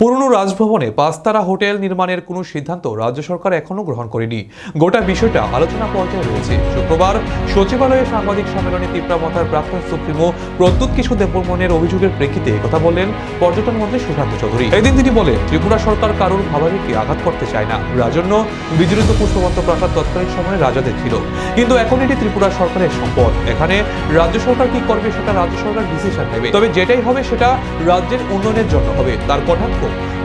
পুরনো রাজভবনে পাঁচতারা হোটেল নির্মাণের কোনো সিদ্ধান্ত রাজ্য সরকার এখনো গ্রহণ করেনি। গোটা বিষয়টা আলোচনা পর্যায়ে রয়েছে। শুক্রবার সচিবালয়ে সাংবাদিক সম্মেলনে তীব্রামথার প্রাক্তন সুপ্রিমো প্রদ্যুৎ কিশোর দেববর্মনের অভিযোগের প্রেক্ষিতে কথা বললেন পর্যটন মন্ত্রী সুশান্ত চৌধুরী। এদিন তিনি বলেন, ত্রিপুরা সরকার কারোর ভাবাবেগকে আঘাত করতে চায় না। রাজন্য বিজড়িত পুষ্পবন্ত প্রাসাদ তৎকালীন সময়ে রাজাদের ছিল, কিন্তু এখন এটি ত্রিপুরা সরকারের সম্পদ। এখানে রাজ্য সরকার কি করবে সেটা রাজ্য সরকার ডিসিশন নেবে, তবে যেটাই হবে সেটা রাজ্যের উন্নয়নের জন্য হবে। তার কটাক্ষ,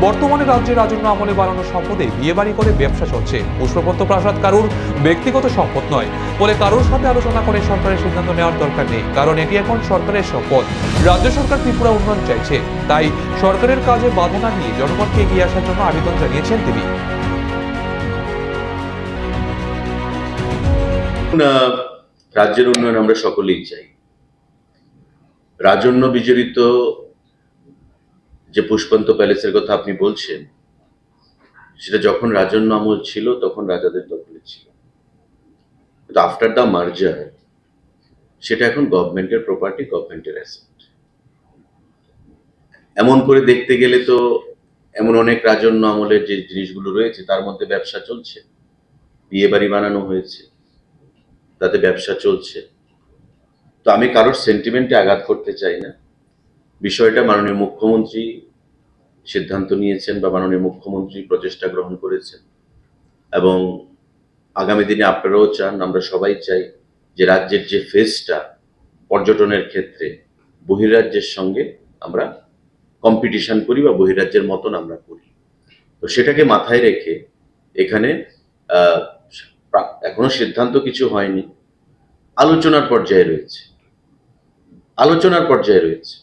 বর্তমানে রাজ্যের রাজন্য আমলে বানানো সম্পদে বিয়ে বাড়ি করে ব্যবসা চলছে। পুষ্পবন্ত প্রাসাদ কারোর ব্যক্তিগত সম্পদ নয়, ফলে কারোর সাথে আলোচনা করে সরকারের সিদ্ধান্ত নেওয়ার দরকার নেই, কারণ এটি এখন সরকারের সম্পদ। রাজ্য সরকার ত্রিপুরা উন্নয়ন চাইছে, তাই সরকারের কাজে বাধা না দিয়ে জনগণকে এগিয়ে আসার জন্য আবেদন জানিয়েছেন তিনি। রাজ্যের উন্নয়ন আমরা সকলেই চাই। রাজন্য বিজড়িত যে পুষ্পবন্ত প্যালেসের কথা আপনি বলছেন, সেটা যখন রাজন্য আমল ছিল তখন রাজাদের দখলে ছিল, কিন্তু আফটার দ্য মার্জার সেটা এখন গভর্নমেন্টের প্রপার্টি, গভর্নমেন্টের অ্যাসেট। এমন করে দেখতে গেলে তো এমন অনেক রাজন্য আমলের যে জিনিসগুলো রয়েছে তার মধ্যে ব্যবসা চলছে, বিয়ে বাড়ি বানানো হয়েছে, তাতে ব্যবসা চলছে। তো আমি কারোর সেন্টিমেন্টে আঘাত করতে চাই না। বিষয়টা মাননীয় মুখ্যমন্ত্রী সিদ্ধান্ত নিয়েছেন বা মাননীয় মুখ্যমন্ত্রী প্রচেষ্টা গ্রহণ করেছেন, এবং আগামী দিনে আপনারাও চান, আমরা সবাই চাই যে রাজ্যের যে ফেসটা পর্যটনের ক্ষেত্রে বহির্রাজ্যের সঙ্গে আমরা কম্পিটিশন করি বা বহির্রাজ্যের মতন আমরা করি। তো সেটাকে মাথায় রেখে এখানে এখনো সিদ্ধান্ত কিছু হয়নি, আলোচনার পর্যায়ে রয়েছে,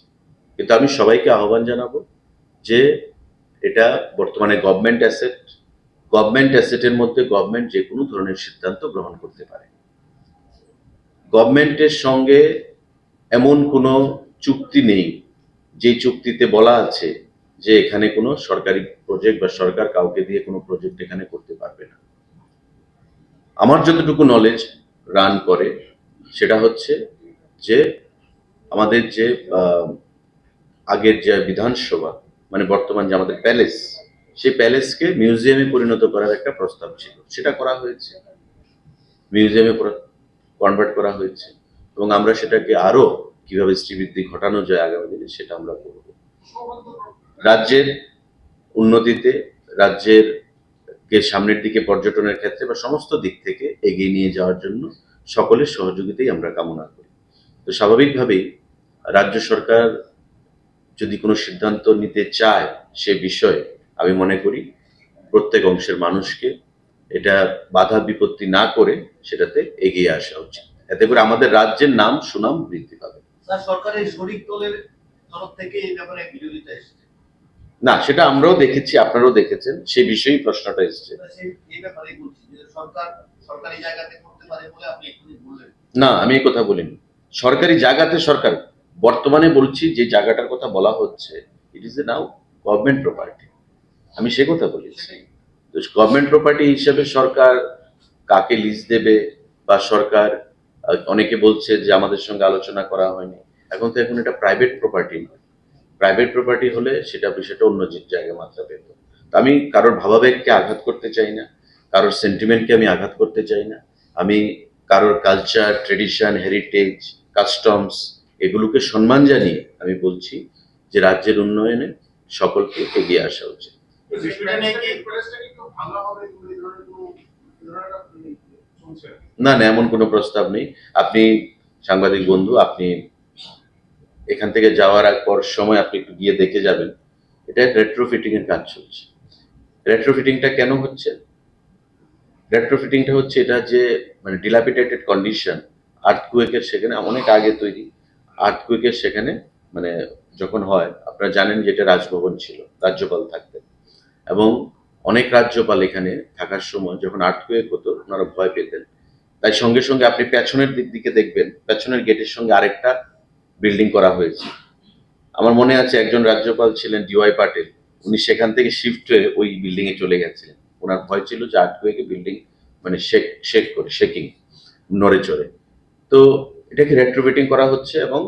কিন্তু আমি সবাইকে আহ্বান জানাবো যে এটা বর্তমানে গভর্নমেন্ট অ্যাসেটের মধ্যে গভর্নমেন্ট যে কোনো ধরনের সিদ্ধান্ত গ্রহণ করতে পারে। গভর্নমেন্টের সঙ্গে এমন কোনো চুক্তি নেই যে চুক্তিতে বলা আছে যে এখানে কোনো সরকারি প্রজেক্ট বা সরকার কাউকে দিয়ে কোনো প্রজেক্ট এখানে করতে পারবে না। আমার যতটুকু নলেজ রান করে সেটা হচ্ছে যে আমাদের যে আগের যে বিধানসভা, মানে বর্তমান যে আমাদের প্যালেস, সেই প্যালেসকে মিউজিয়ামে পরিণত করার একটা প্রস্তাব ছিল, সেটা করা হয়েছে, মিউজিয়ামে কনভার্ট করা হয়েছে, এবং আমরা সেটাকে আরো কিভাবে শ্রীবৃদ্ধি ঘটানো যায় আগামী দিনে সেটা আমরা করব। রাজ্যের উন্নতিতে, রাজ্যের সামনের দিকে পর্যটনের ক্ষেত্রে বা সমস্ত দিক থেকে এগিয়ে নিয়ে যাওয়ার জন্য সকলের সহযোগিতাই আমরা কামনা করি। তো স্বাভাবিকভাবেই রাজ্য সরকার যদি কোনো সিদ্ধান্ত নিতে চায় সে বিষয়ে আমি মনে করি প্রত্যেক অংশের মানুষকে এটা বাধা বিপত্তি না করে সেটাতে এগিয়ে আসা উচিত। এতে করে আমাদের রাজ্যের নাম সুনাম বৃদ্ধি পাবে। সরকারের শরিক দলের তরফ থেকে এই ব্যাপারে বিরোধিতা এসেছে না, সেটা আমরাও দেখেছি, আপনারাও দেখেছেন, সেই বিষয়েই প্রশ্নটা এসেছে। এই ব্যাপারে বলছি যে সরকার সরকারি জায়গাতে করতে পারে বলে আপনি এক্ষুনি বললেন। না, আমি এই কথা বলিনি। সরকারি জায়গাতে সরকার, বর্তমানে বলছি যে জায়গাটার কথা বলা হচ্ছে, it is a now government property, আমি সে কথা বলেছি। তো গভর্নমেন্ট প্রপার্টি হিসেবে সরকার কাকে লিজ দেবে বা সরকার, অনেকে বলছে যে আমাদের সঙ্গে আলোচনা করা হয়নি, এখন এটা প্রাইভেট প্রপার্টি নয়। প্রাইভেট প্রপার্টি হলে সেটা বিষয়টা অন্য জায়গায় মাত্রা পেত। আমি কারোর ভাবাবেগকে আঘাত করতে চাই না, কারোর সেন্টিমেন্টকে আমি আঘাত করতে চাই না। আমি কারোর কালচার, ট্রেডিশন, হেরিটেজ, কাস্টমস এগুলোকে সম্মান জানিয়ে আমি বলছি যে রাজ্যের উন্নয়নে সকলকে এগিয়ে আসা উচিত। না না, এমন কোনো প্রস্তাব নেই। আপনি সাংবাদিক বন্ধু, আপনি এখান থেকে যাওয়ার পর সময় আপনি একটু গিয়ে দেখে যাবেন, এটা রেট্রোফিটিং এর কাজ চলছে। রেট্রোফিটিংটা কেন হচ্ছে? রেট্রোফিটিংটা হচ্ছে এটা যে মানে ডিলাপিটেটেড কন্ডিশন, আর্থকুয়েকের সেখানে অনেক আগে তৈরি, আর্থকুয়েকের সেখানে মানে যখন হয়, আপনারা জানেন যে এটা রাজভবন ছিল, রাজ্যপাল থাকতেন, এবং অনেক রাজ্যপাল এখানে থাকার সময় যখন আর্থকুয়েক হতো ওনারা ভয় পেতেন। তাই সঙ্গে সঙ্গে আপনি পেছনের দিকে দেখবেন, পেছনের গেটের সঙ্গে আরেকটা বিল্ডিং করা হয়েছে। আমার মনে আছে একজন রাজ্যপাল ছিলেন ডিওয়াই পাটেল, উনি সেখান থেকে শিফট হয়ে ওই বিল্ডিং এ চলে গেছিলেন। ওনার ভয় ছিল যে আর্থকুয়েকে বিল্ডিং মানে শেকিং নড়ে চড়ে। তো এটাকে রেট্রোফিটিং করা হচ্ছে, এবং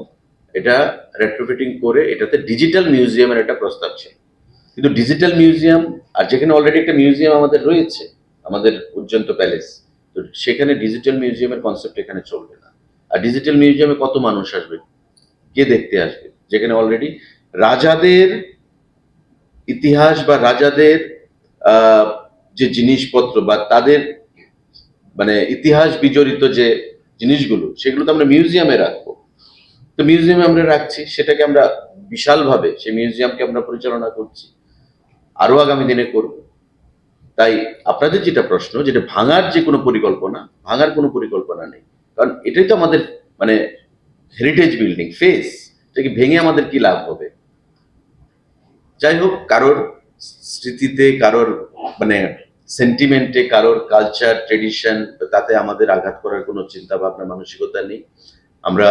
এটা রেট্রোফিটিং করে এটাতে ডিজিটাল মিউজিয়ামের একটা প্রস্তাব ছিল। কিন্তু ডিজিটাল মিউজিয়াম, আর যেখানে অলরেডি একটা মিউজিয়াম আমাদের রয়েছে, আমাদের উজ্জন্ত প্যালেস, তো সেখানে ডিজিটাল মিউজিয়ামের কনসেপ্ট এখানে চলবে না। আর ডিজিটাল মিউজিয়ামে কত মানুষ আসবে, কে দেখতে আসবে, যেখানে অলরেডি রাজাদের ইতিহাস বা রাজাদের যে জিনিসপত্র বা তাদের মানে ইতিহাস বিজড়িত যে জিনিসগুলো, সেগুলো তো আমরা মিউজিয়ামে রাখবো। তো মিউজিয়ামে আমরা রাখছি, সেটাকে আমরা বিশালভাবে সেই মিউজিয়ামকে আমরা পরিচালনা করছি, আরো আগামী দিনে করব। তাই আপনাদের যেটা প্রশ্ন, যেটা ভাঙার যে কোনো পরিকল্পনা, ভাঙার কোনো পরিকল্পনা নেই, কারণ এটাই তো আমাদের মানে হেরিটেজ বিল্ডিং ফেস, এটাকে ভেঙে আমাদের কি লাভ হবে? যাই হোক, কারোর স্মৃতিতে, কারোর মানে সেন্টিমেন্টে, কারোর কালচার ট্রেডিশন, তাতে আমাদের আঘাত করার কোনো চিন্তা ভাবনা মানসিকতা নেই। আমরা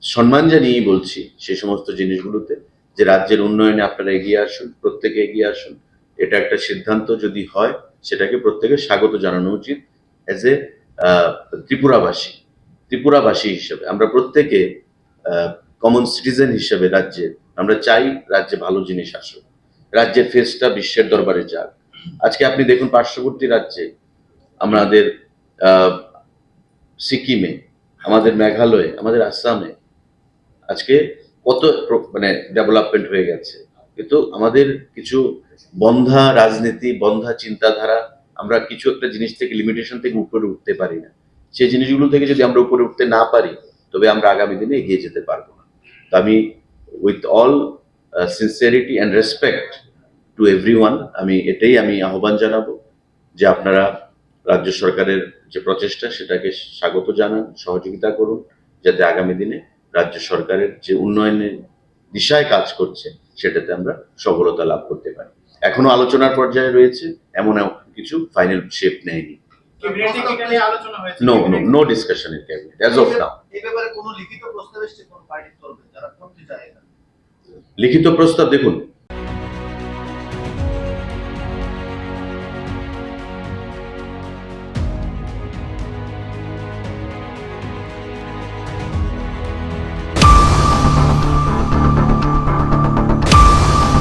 সম্মান জানিয়েই বলছি সেই সমস্ত জিনিসগুলোতে যে রাজ্যের উন্নয়নে আপনারা এগিয়ে আসুন, প্রত্যেকে এগিয়ে আসুন। এটা একটা সিদ্ধান্ত যদি হয়, সেটাকে প্রত্যেকে স্বাগত জানানো উচিত। অ্যাজ এ ত্রিপুরাবাসী হিসেবে আমরা প্রত্যেকে কমন সিটিজেন হিসেবে রাজ্যে আমরা চাই রাজ্যে ভালো জিনিস আসুক, রাজ্যের ফেসটা বিশ্বের দরবারে যাক। আজকে আপনি দেখুন পার্শ্ববর্তী রাজ্যে, আমাদের সিকিমে, আমাদের মেঘালয়ে, আমাদের আসামে আজকে কত মানে ডেভেলপমেন্ট হয়ে গেছে। কিন্তু আমাদের কিছু বন্ধা রাজনীতি, বন্ধা চিন্তাধারা, আমরা কিছু একটা জিনিস থেকে, লিমিটেশন থেকে উপরে উঠতে পারি না। সেই জিনিসগুলো থেকে যদি আমরা উপরে উঠতে না পারি, তবে আমরা আগামী দিনে এগিয়ে যেতে পারবো না। তো আমি with all sincerity and respect to everyone, আমি আহ্বান জানাবো যে আপনারা রাজ্য সরকারের যে প্রচেষ্টা, সেটাকে স্বাগত জানান, সহযোগিতা করুন, যাতে আগামী দিনে রাজ্য সরকারের যে উন্নয়নের দিশায় কাজ করছে, সেটাতে আমরা সফলতা লাভ করতে পারি। এখনো আলোচনার পর্যায়ে রয়েছে, এমন কিছু ফাইনাল শেপ নেয়নি। No discussion in cabinet as of now. এই ব্যাপারে কোনো লিখিত প্রস্তাব এসেছে কোন পার্টির তরফে যারা করতে চায় এটা? লিখিত প্রস্তাব দেখুন,